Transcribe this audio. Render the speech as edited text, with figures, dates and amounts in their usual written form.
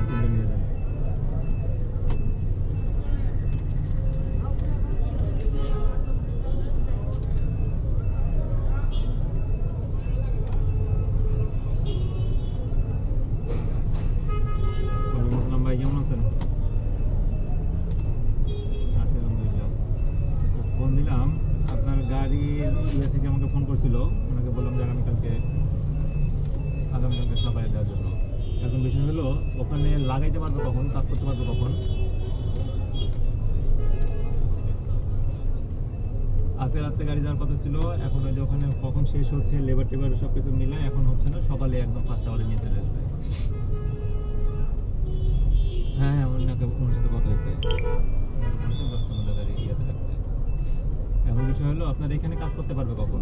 তিনটে নিয়ে যান। ওয়ালাইকুম আসসালাম ভাই, কেমন আছেন? আছি আলহামদুলিল্লাহ। আচ্ছা, ফোন দিলাম, আপনার গাড়ির ইয়ে থেকে আমাকে ফোন করছিল, ওনাকে বললাম যে আগামীকালকে সাপ্লাই দেওয়ার জন্য। এখন বিষয় হলো, ওখানে লাগাইতে পারবে কখন, কাজ করতে পারবে কখন? আজকে রাত্রে গাড়ি যাওয়ার কথা ছিল, এখন ওই যে ওখানে কখন শেষ হচ্ছে, লেবার টেবার সব কিছু মিলে এখন হচ্ছে না, সকালে একদম ফার্স্ট আওয়ারে নিয়ে চলে আসবে। হ্যাঁ হ্যাঁ, ওনার সাথে কথা হয়েছে, বলছে 10টার মধ্যে গাড়ি ইয়েতে রাখতে। এখন বিষয় হলো, আপনার এখানে কাজ করতে পারবে কখন?